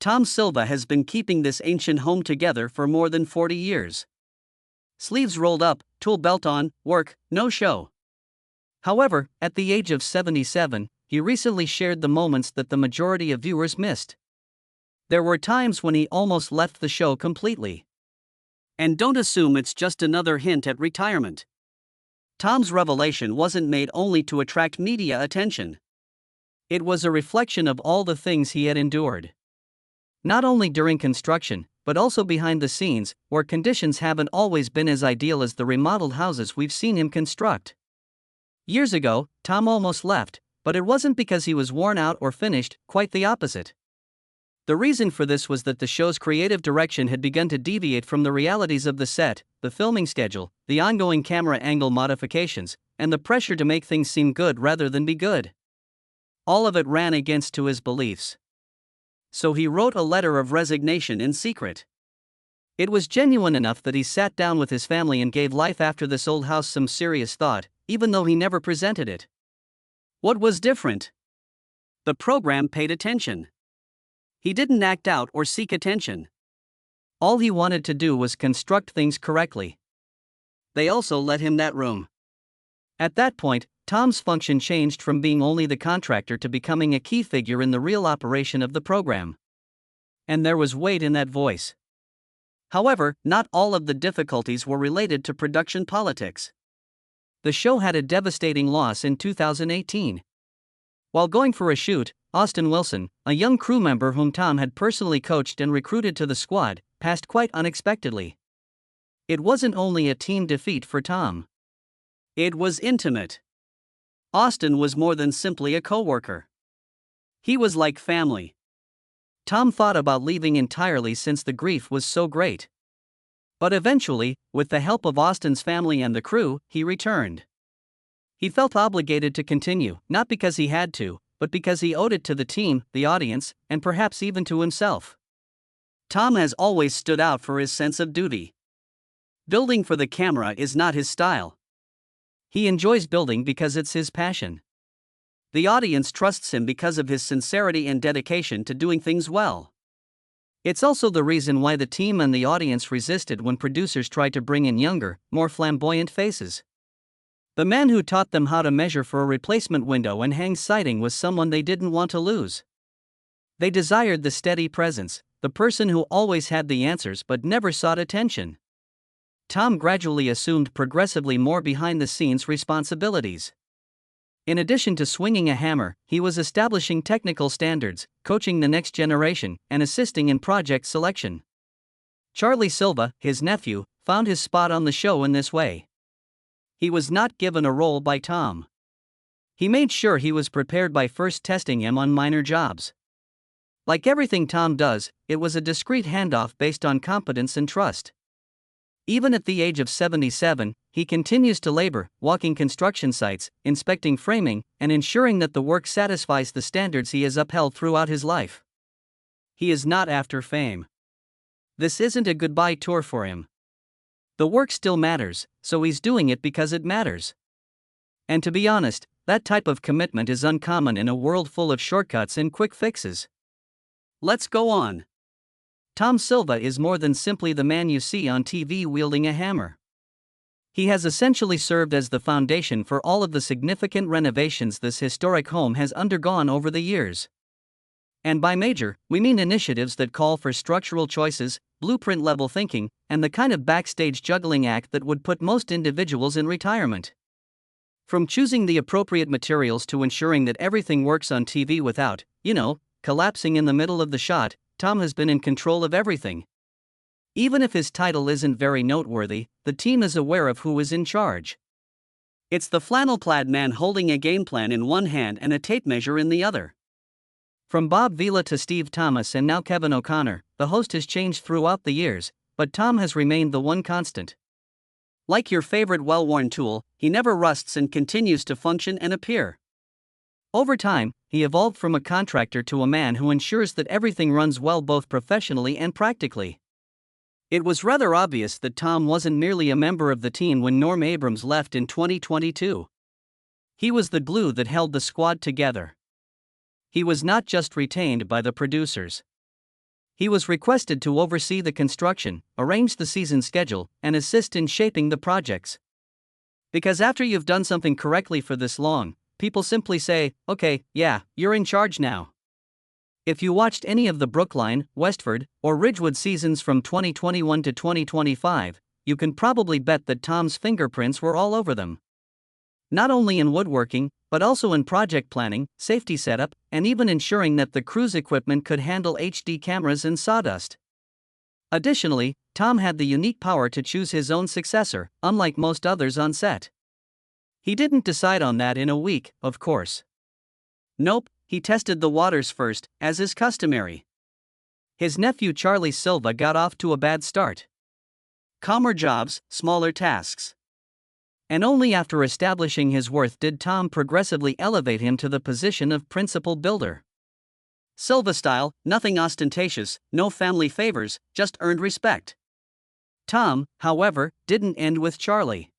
Tom Silva has been keeping this ancient home together for more than 40 years. Sleeves rolled up, tool belt on, work, no show. However, at the age of 77, he recently shared the moments that the majority of viewers missed. There were times when he almost left the show completely. And don't assume it's just another hint at retirement. Tom's revelation wasn't made only to attract media attention. It was a reflection of all the things he had endured. Not only during construction, but also behind the scenes, where conditions haven't always been as ideal as the remodeled houses we've seen him construct. Years ago, Tom almost left, but it wasn't because he was worn out or finished, quite the opposite. The reason for this was that the show's creative direction had begun to deviate from the realities of the set, the filming schedule, the ongoing camera angle modifications, and the pressure to make things seem good rather than be good. All of it ran against to his beliefs. So he wrote a letter of resignation in secret. It was genuine enough that he sat down with his family and gave life after this old house some serious thought, even though he never presented it. What was different? The program paid attention. He didn't act out or seek attention. All he wanted to do was construct things correctly. They also let him that room. At that point, Tom's function changed from being only the contractor to becoming a key figure in the real operation of the program. And there was weight in that voice. However, not all of the difficulties were related to production politics. The show had a devastating loss in 2018. While going for a shoot, Austin Wilson, a young crew member whom Tom had personally coached and recruited to the squad, passed quite unexpectedly. It wasn't only a team defeat for Tom. It was intimate. Austin was more than simply a coworker. He was like family. Tom thought about leaving entirely since the grief was so great. But eventually, with the help of Austin's family and the crew, he returned. He felt obligated to continue, not because he had to, but because he owed it to the team, the audience, and perhaps even to himself. Tom has always stood out for his sense of duty. Building for the camera is not his style. He enjoys building because it's his passion. The audience trusts him because of his sincerity and dedication to doing things well. It's also the reason why the team and the audience resisted when producers tried to bring in younger, more flamboyant faces. The man who taught them how to measure for a replacement window and hang siding was someone they didn't want to lose. They desired the steady presence, the person who always had the answers but never sought attention. Tom gradually assumed progressively more behind-the-scenes responsibilities. In addition to swinging a hammer, he was establishing technical standards, coaching the next generation, and assisting in project selection. Charlie Silva, his nephew, found his spot on the show in this way. He was not given a role by Tom. He made sure he was prepared by first testing him on minor jobs. Like everything Tom does, it was a discreet handoff based on competence and trust. Even at the age of 77, he continues to labor, walking construction sites, inspecting framing, and ensuring that the work satisfies the standards he has upheld throughout his life. He is not after fame. This isn't a goodbye tour for him. The work still matters, so he's doing it because it matters. And to be honest, that type of commitment is uncommon in a world full of shortcuts and quick fixes. Let's go on. Tom Silva is more than simply the man you see on TV wielding a hammer. He has essentially served as the foundation for all of the significant renovations this historic home has undergone over the years. And by major, we mean initiatives that call for structural choices, blueprint-level thinking, and the kind of backstage juggling act that would put most individuals in retirement. From choosing the appropriate materials to ensuring that everything works on TV without, collapsing in the middle of the shot, Tom has been in control of everything. Even if his title isn't very noteworthy, the team is aware of who is in charge. It's the flannel-clad man holding a game plan in one hand and a tape measure in the other. From Bob Vila to Steve Thomas and now Kevin O'Connor, the host has changed throughout the years, but Tom has remained the one constant. Like your favorite well-worn tool, he never rusts and continues to function and appear. Over time, he evolved from a contractor to a man who ensures that everything runs well both professionally and practically. It was rather obvious that Tom wasn't merely a member of the team when Norm Abrams left in 2022. He was the glue that held the squad together. He was not just retained by the producers. He was requested to oversee the construction, arrange the season schedule, and assist in shaping the projects. Because after you've done something correctly for this long, people simply say, okay, yeah, you're in charge now. If you watched any of the Brookline, Westford, or Ridgewood seasons from 2021 to 2025, you can probably bet that Tom's fingerprints were all over them. Not only in woodworking, but also in project planning, safety setup, and even ensuring that the crew's equipment could handle HD cameras and sawdust. Additionally, Tom had the unique power to choose his own successor, unlike most others on set. He didn't decide on that in a week, of course. Nope, he tested the waters first, as is customary. His nephew Charlie Silva got off to a bad start. Calmer jobs, smaller tasks. And only after establishing his worth did Tom progressively elevate him to the position of principal builder. Silva style, nothing ostentatious, no family favors, just earned respect. Tom, however, didn't end with Charlie.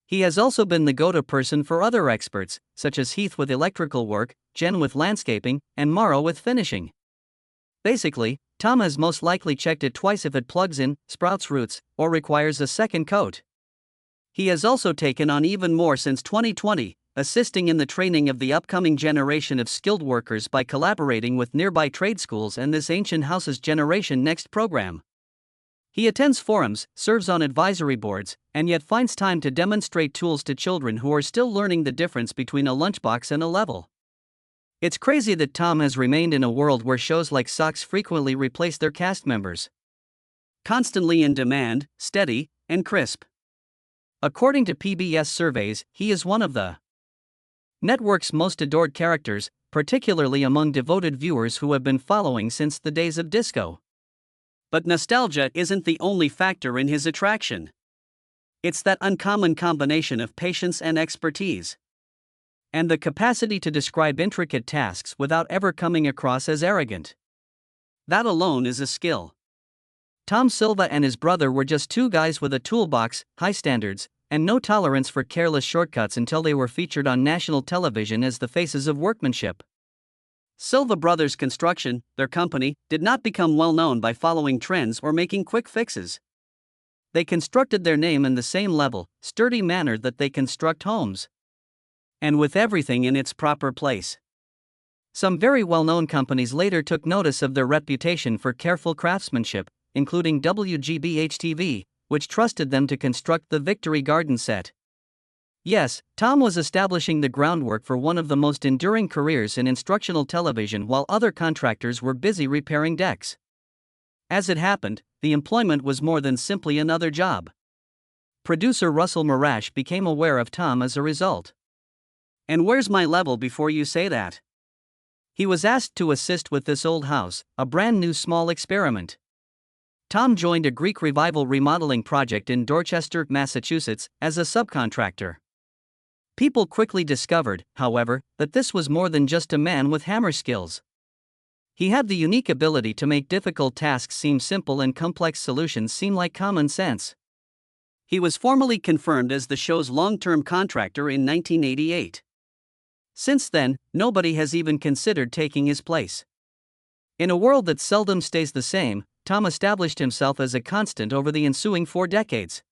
He has also been the go-to person for other experts, such as Heath with electrical work, Jen with landscaping, and Morrow with finishing. Basically, Tom has most likely checked it twice if it plugs in, sprouts roots, or requires a second coat. He has also taken on even more since 2020, assisting in the training of the upcoming generation of skilled workers by collaborating with nearby trade schools and this ancient house's Generation Next program. He attends forums, serves on advisory boards, and yet finds time to demonstrate tools to children who are still learning the difference between a lunchbox and a level. It's crazy that Tom has remained in a world where shows like Socks frequently replace their cast members. Constantly in demand, steady, and crisp. According to PBS surveys, he is one of the network's most adored characters, particularly among devoted viewers who have been following since the days of disco. But nostalgia isn't the only factor in his attraction. It's that uncommon combination of patience and expertise. And the capacity to describe intricate tasks without ever coming across as arrogant. That alone is a skill. Tom Silva and his brother were just two guys with a toolbox, high standards, and no tolerance for careless shortcuts until they were featured on national television as the faces of workmanship. Silva Brothers Construction, their company, did not become well known by following trends or making quick fixes. They constructed their name in the same level, sturdy manner that they construct homes. And with everything in its proper place. Some very well-known companies later took notice of their reputation for careful craftsmanship, including WGBH-TV, which trusted them to construct the Victory Garden set. Yes, Tom was establishing the groundwork for one of the most enduring careers in instructional television while other contractors were busy repairing decks. As it happened, the employment was more than simply another job. Producer Russell Marash became aware of Tom as a result. And where's my level before you say that? He was asked to assist with this old house, a brand new small experiment. Tom joined a Greek Revival remodeling project in Dorchester, Massachusetts, as a subcontractor. People quickly discovered, however, that this was more than just a man with hammer skills. He had the unique ability to make difficult tasks seem simple and complex solutions seem like common sense. He was formally confirmed as the show's long-term contractor in 1988. Since then, nobody has even considered taking his place. In a world that seldom stays the same, Tom established himself as a constant over the ensuing 4 decades.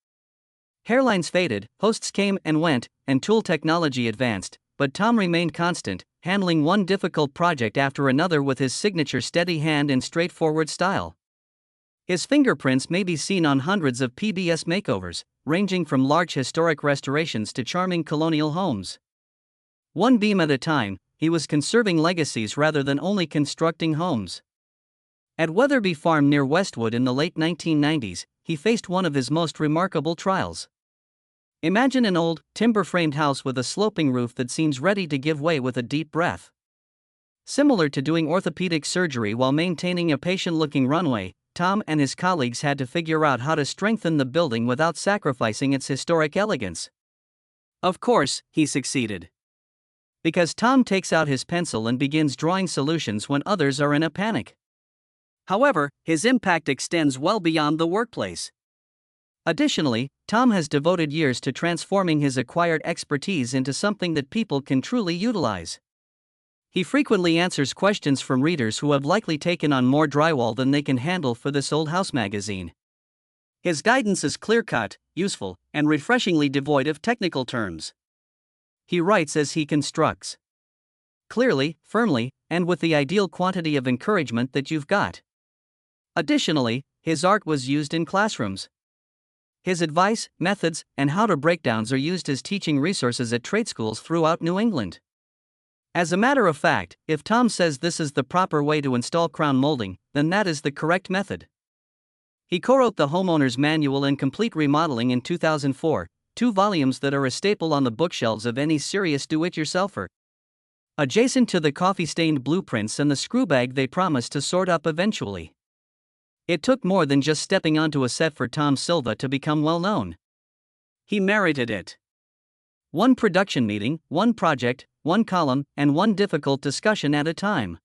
Hairlines faded, hosts came and went, and tool technology advanced, but Tom remained constant, handling one difficult project after another with his signature steady hand and straightforward style. His fingerprints may be seen on hundreds of PBS makeovers, ranging from large historic restorations to charming colonial homes. One beam at a time, he was conserving legacies rather than only constructing homes. At Weatherby Farm near Westwood in the late 1990s, he faced one of his most remarkable trials. Imagine an old, timber-framed house with a sloping roof that seems ready to give way with a deep breath. Similar to doing orthopedic surgery while maintaining a patient-looking runway, Tom and his colleagues had to figure out how to strengthen the building without sacrificing its historic elegance. Of course, he succeeded. Because Tom takes out his pencil and begins drawing solutions when others are in a panic. However, his impact extends well beyond the workplace. Additionally, Tom has devoted years to transforming his acquired expertise into something that people can truly utilize. He frequently answers questions from readers who have likely taken on more drywall than they can handle for this old house magazine. His guidance is clear-cut, useful, and refreshingly devoid of technical terms. He writes as he constructs. Clearly, firmly, and with the ideal quantity of encouragement that you've got. Additionally, his art was used in classrooms. His advice, methods, and how-to breakdowns are used as teaching resources at trade schools throughout New England. As a matter of fact, if Tom says this is the proper way to install crown molding, then that is the correct method. He co-wrote the Homeowner's Manual and Complete Remodeling in 2004, 2 volumes that are a staple on the bookshelves of any serious do-it-yourselfer. Adjacent to the coffee-stained blueprints and the screw bag they promise to sort up eventually. It took more than just stepping onto a set for Tom Silva to become well-known. He merited it. 1 production meeting, 1 project, 1 column, and 1 difficult discussion at a time.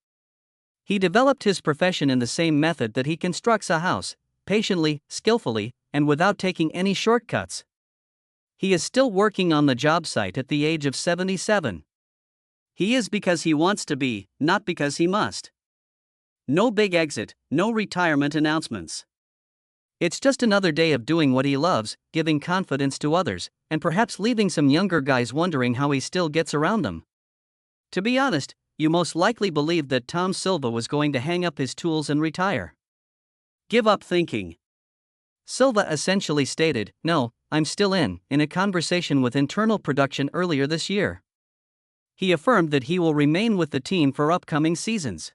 He developed his profession in the same method that he constructs a house, patiently, skillfully, and without taking any shortcuts. He is still working on the job site at the age of 77. He is because he wants to be, not because he must. No big exit, no retirement announcements. It's just another day of doing what he loves, giving confidence to others, and perhaps leaving some younger guys wondering how he still gets around them. To be honest, you most likely believed that Tom Silva was going to hang up his tools and retire. Give up thinking. Silva essentially stated, "No, I'm still in a conversation with internal production earlier this year." He affirmed that he will remain with the team for upcoming seasons.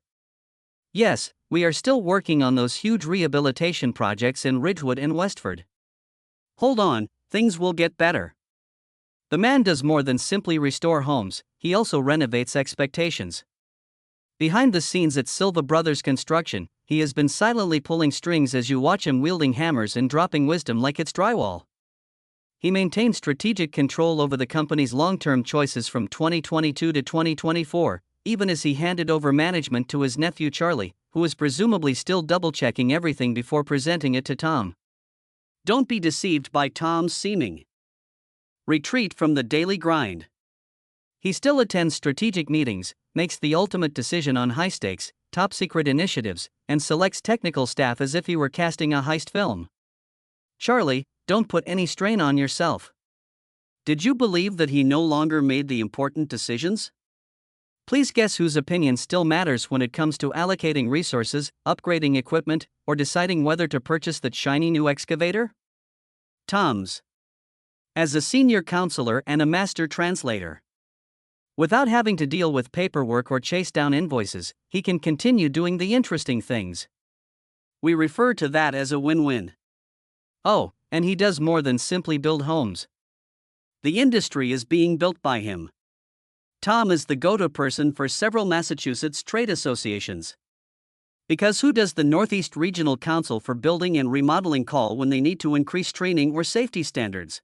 "Yes, we are still working on those huge rehabilitation projects in Ridgewood and Westford. Hold on, things will get better." The man does more than simply restore homes, he also renovates expectations. Behind the scenes at Silva Brothers Construction, he has been silently pulling strings as you watch him wielding hammers and dropping wisdom like it's drywall. He maintained strategic control over the company's long-term choices from 2022 to 2024, even as he handed over management to his nephew Charlie, who is presumably still double-checking everything before presenting it to Tom. Don't be deceived by Tom's seeming retreat from the daily grind. He still attends strategic meetings, makes the ultimate decision on high-stakes, top-secret initiatives, and selects technical staff as if he were casting a heist film. Charlie, don't put any strain on yourself. Did you believe that he no longer made the important decisions? Please guess whose opinion still matters when it comes to allocating resources, upgrading equipment, or deciding whether to purchase that shiny new excavator? Tom's. As a senior counselor and a master translator. Without having to deal with paperwork or chase down invoices, he can continue doing the interesting things. We refer to that as a win-win. Oh, and he does more than simply build homes. The industry is being built by him. Tom is the go-to person for several Massachusetts trade associations. Because who does the Northeast Regional Council for Building and Remodeling call when they need to increase training or safety standards?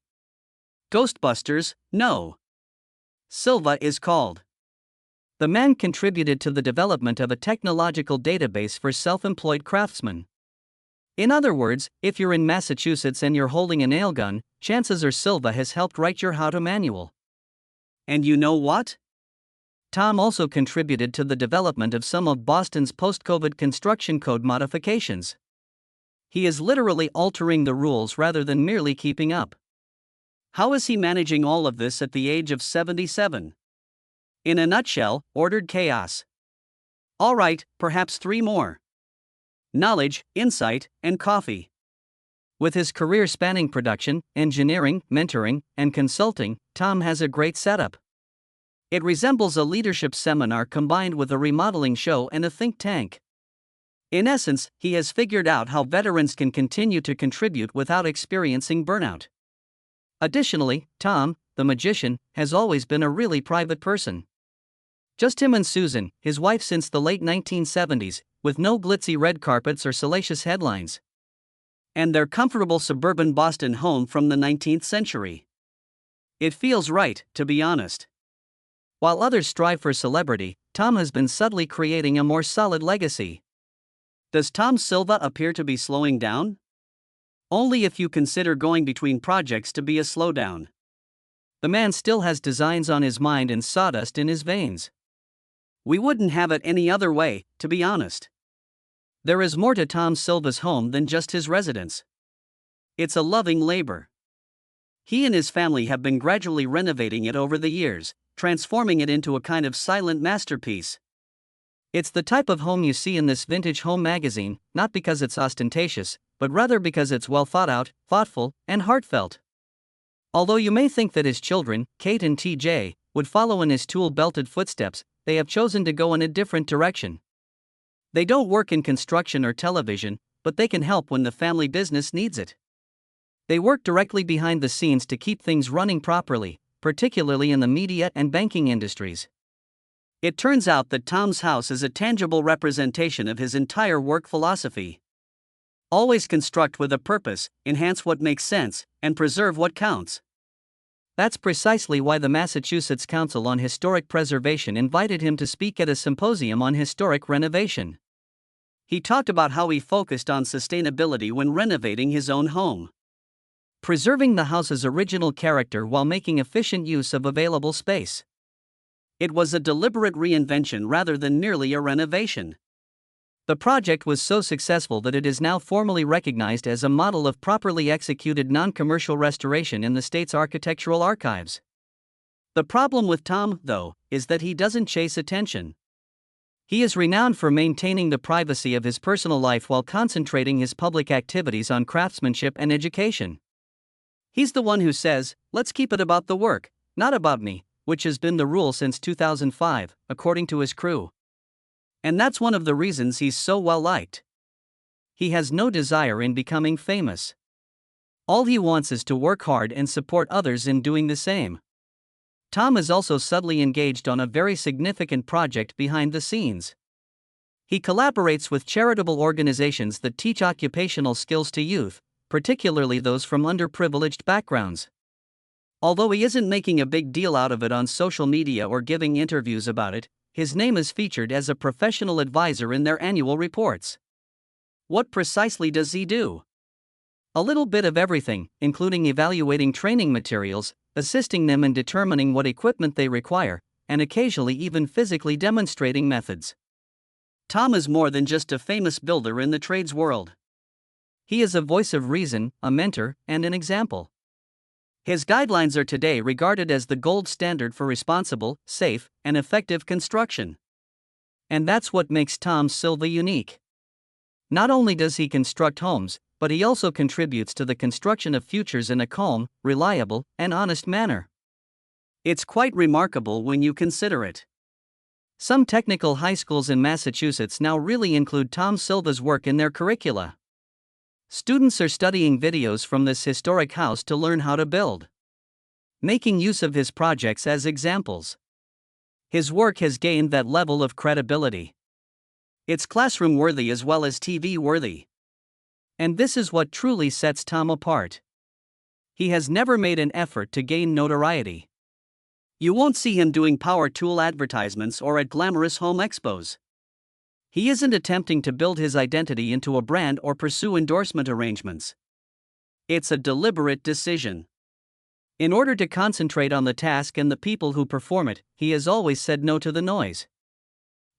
Ghostbusters, no. Silva is called. The man contributed to the development of a technological database for self-employed craftsmen. In other words, if you're in Massachusetts and you're holding a nail gun, chances are Silva has helped write your how-to manual. And you know what? Tom also contributed to the development of some of Boston's post-COVID construction code modifications. He is literally altering the rules rather than merely keeping up. How is he managing all of this at the age of 77? In a nutshell, ordered chaos. All right, perhaps 3 more. Knowledge, insight, and coffee. With his career spanning production, engineering, mentoring, and consulting, Tom has a great setup. It resembles a leadership seminar combined with a remodeling show and a think tank. In essence, he has figured out how veterans can continue to contribute without experiencing burnout. Additionally, Tom, the magician, has always been a really private person. Just him and Susan, his wife since the late 1970s, with no glitzy red carpets or salacious headlines. And their comfortable suburban Boston home from the 19th century. It feels right, to be honest. While others strive for celebrity, Tom has been subtly creating a more solid legacy. Does Tom Silva appear to be slowing down? Only if you consider going between projects to be a slowdown. The man still has designs on his mind and sawdust in his veins. We wouldn't have it any other way, to be honest. There is more to Tom Silva's home than just his residence. It's a loving labor. He and his family have been gradually renovating it over the years, transforming it into a kind of silent masterpiece. It's the type of home you see in this vintage home magazine, not because it's ostentatious, but rather because it's well thought out, thoughtful, and heartfelt. Although you may think that his children, Kate and TJ, would follow in his tool-belted footsteps, they have chosen to go in a different direction. They don't work in construction or television, but they can help when the family business needs it. They work directly behind the scenes to keep things running properly, particularly in the media and banking industries. It turns out that Tom's house is a tangible representation of his entire work philosophy. Always construct with a purpose, enhance what makes sense, and preserve what counts. That's precisely why the Massachusetts Council on Historic Preservation invited him to speak at a symposium on historic renovation. He talked about how he focused on sustainability when renovating his own home, preserving the house's original character while making efficient use of available space. It was a deliberate reinvention rather than merely a renovation. The project was so successful that it is now formally recognized as a model of properly executed non-commercial restoration in the state's architectural archives. The problem with Tom, though, is that he doesn't chase attention. He is renowned for maintaining the privacy of his personal life while concentrating his public activities on craftsmanship and education. He's the one who says, "Let's keep it about the work, not about me," which has been the rule since 2005, according to his crew. And that's one of the reasons he's so well liked. He has no desire in becoming famous. All he wants is to work hard and support others in doing the same. Tom is also subtly engaged on a very significant project behind the scenes. He collaborates with charitable organizations that teach occupational skills to youth, particularly those from underprivileged backgrounds. Although he isn't making a big deal out of it on social media or giving interviews about it, his name is featured as a professional advisor in their annual reports. What precisely does he do? A little bit of everything, including evaluating training materials, assisting them in determining what equipment they require, and occasionally even physically demonstrating methods. Tom is more than just a famous builder in the trades world. He is a voice of reason, a mentor, and an example. His guidelines are today regarded as the gold standard for responsible, safe, and effective construction. And that's what makes Tom Silva unique. Not only does he construct homes, but he also contributes to the construction of futures in a calm, reliable, and honest manner. It's quite remarkable when you consider it. Some technical high schools in Massachusetts now really include Tom Silva's work in their curricula. Students are studying videos from this historic house to learn how to build, making use of his projects as examples. His work has gained that level of credibility. It's classroom-worthy as well as TV-worthy. And this is what truly sets Tom apart. He has never made an effort to gain notoriety. You won't see him doing power tool advertisements or at glamorous home expos. He isn't attempting to build his identity into a brand or pursue endorsement arrangements. It's a deliberate decision. In order to concentrate on the task and the people who perform it, he has always said no to the noise.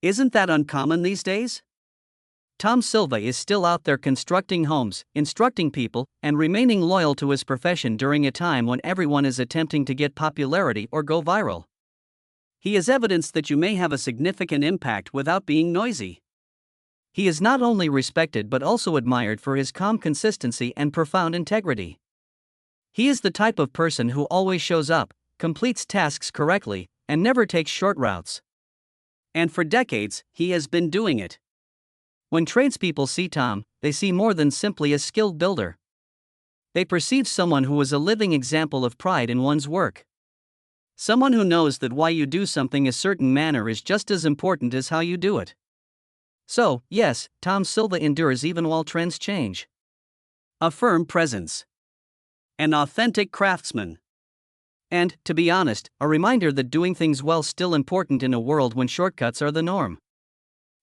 Isn't that uncommon these days? Tom Silva is still out there constructing homes, instructing people, and remaining loyal to his profession during a time when everyone is attempting to get popularity or go viral. He is evidence that you may have a significant impact without being noisy. He is not only respected but also admired for his calm consistency and profound integrity. He is the type of person who always shows up, completes tasks correctly, and never takes short routes. And for decades, he has been doing it. When tradespeople see Tom, they see more than simply a skilled builder. They perceive someone who is a living example of pride in one's work. Someone who knows that why you do something a certain manner is just as important as how you do it. So, yes, Tom Silva endures even while trends change. A firm presence. An authentic craftsman. And, to be honest, a reminder that doing things well is still important in a world when shortcuts are the norm.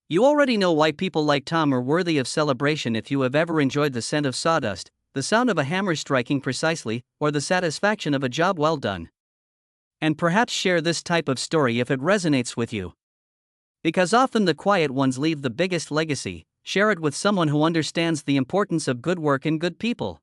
You already know why people like Tom are worthy of celebration if you have ever enjoyed the scent of sawdust, the sound of a hammer striking precisely, or the satisfaction of a job well done. And perhaps share this type of story if it resonates with you. Because often the quiet ones leave the biggest legacy. Share it with someone who understands the importance of good work and good people.